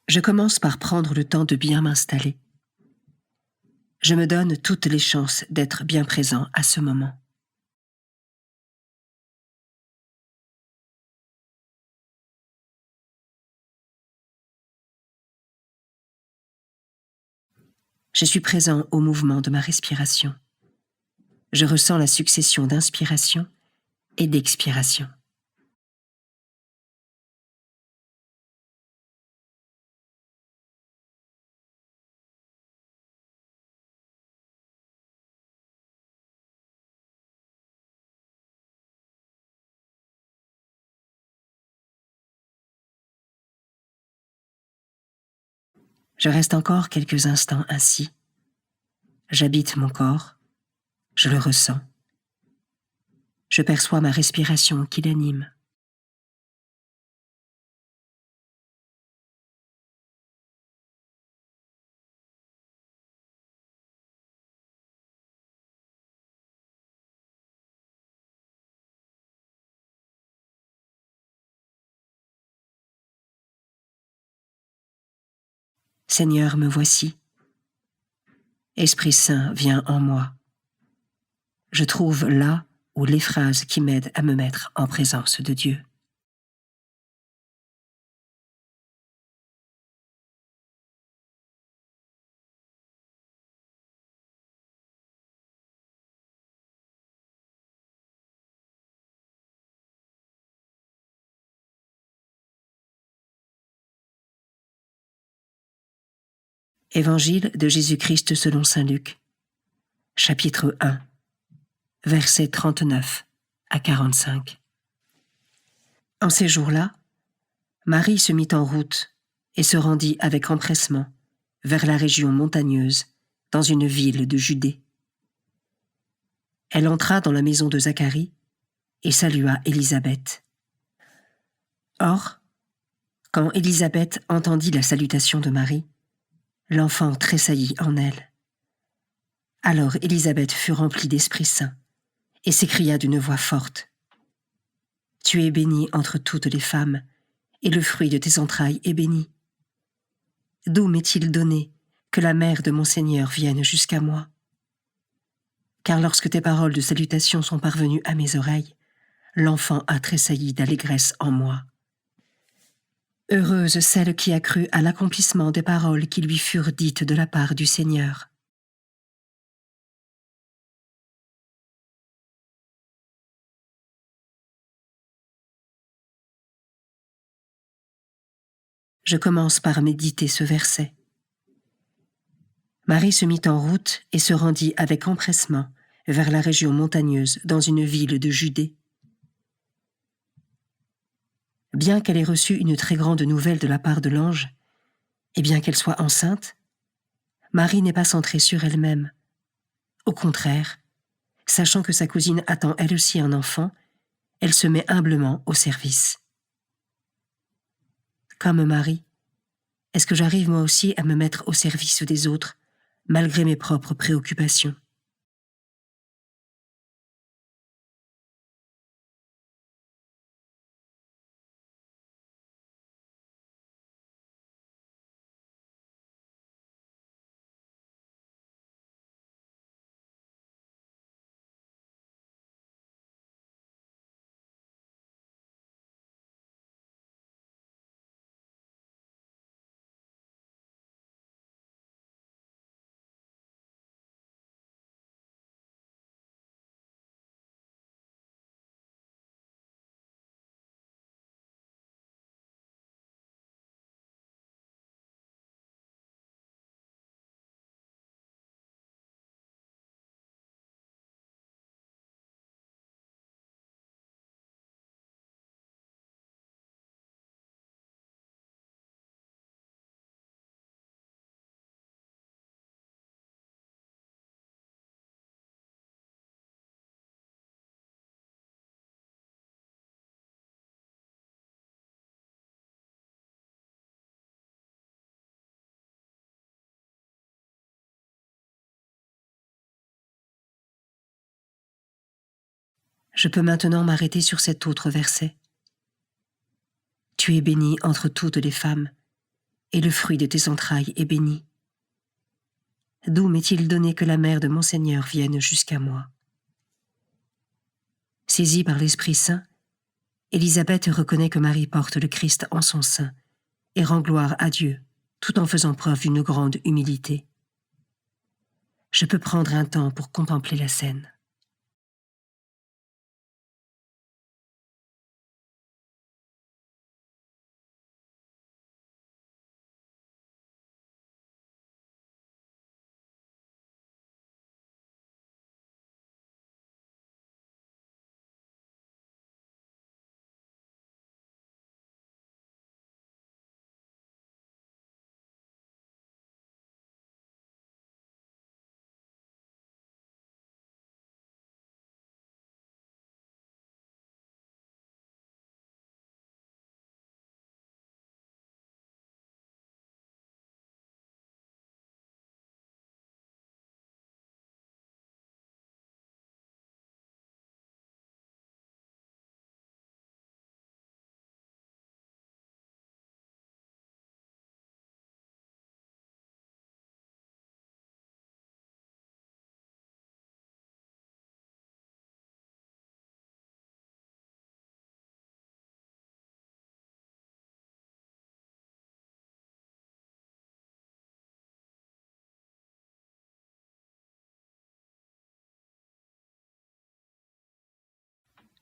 Je commence par prendre le temps de bien m'installer. Je me donne toutes les chances d'être bien présent à ce moment. Je suis présent au mouvement de ma respiration. Je ressens la succession d'inspiration et d'expiration. Je reste encore quelques instants ainsi. J'habite mon corps, je le ressens. Je perçois ma respiration qui l'anime. Seigneur, me voici. Esprit Saint, viens en moi. Je trouve là où les phrases qui m'aident à me mettre en présence de Dieu. Évangile de Jésus-Christ selon saint Luc, chapitre 1, versets 39 à 45. En ces jours-là, Marie se mit en route et se rendit avec empressement vers la région montagneuse, dans une ville de Judée. Elle entra dans la maison de Zacharie et salua Élisabeth. Or, quand Élisabeth entendit la salutation de Marie, l'enfant tressaillit en elle. Alors Élisabeth fut remplie d'Esprit Saint et s'écria d'une voix forte : « Tu es bénie entre toutes les femmes, et le fruit de tes entrailles est béni. D'où m'est-il donné que la mère de mon Seigneur vienne jusqu'à moi ? Car lorsque tes paroles de salutation sont parvenues à mes oreilles, l'enfant a tressailli d'allégresse en moi. Heureuse celle qui a cru à l'accomplissement des paroles qui lui furent dites de la part du Seigneur. » Je commence par méditer ce verset. Marie se mit en route et se rendit avec empressement vers la région montagneuse dans une ville de Judée. Bien qu'elle ait reçu une très grande nouvelle de la part de l'ange, et bien qu'elle soit enceinte, Marie n'est pas centrée sur elle-même. Au contraire, sachant que sa cousine attend elle aussi un enfant, elle se met humblement au service. Comme Marie, est-ce que j'arrive moi aussi à me mettre au service des autres, malgré mes propres préoccupations ? Je peux maintenant m'arrêter sur cet autre verset. Tu es bénie entre toutes les femmes, et le fruit de tes entrailles est béni. D'où m'est-il donné que la mère de mon Seigneur vienne jusqu'à moi? Saisie par l'Esprit Saint, Élisabeth reconnaît que Marie porte le Christ en son sein et rend gloire à Dieu, tout en faisant preuve d'une grande humilité. Je peux prendre un temps pour contempler la scène.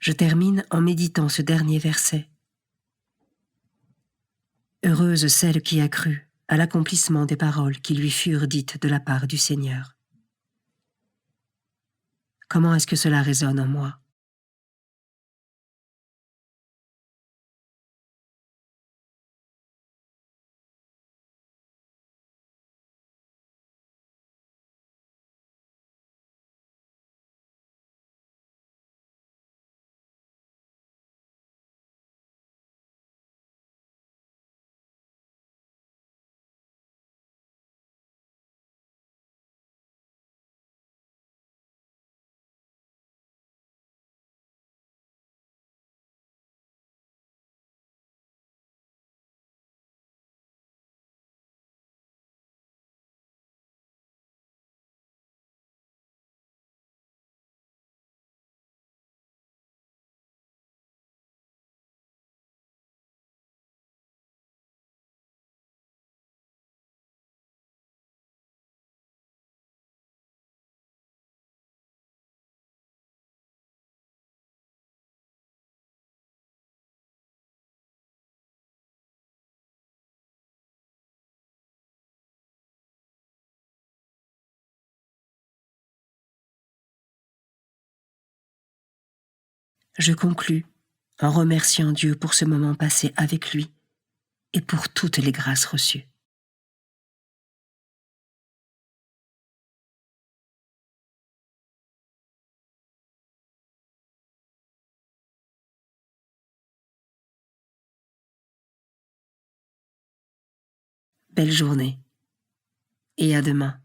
Je termine en méditant ce dernier verset. Heureuse celle qui a cru à l'accomplissement des paroles qui lui furent dites de la part du Seigneur. Comment est-ce que cela résonne en moi? Je conclus en remerciant Dieu pour ce moment passé avec lui et pour toutes les grâces reçues. Belle journée et à demain.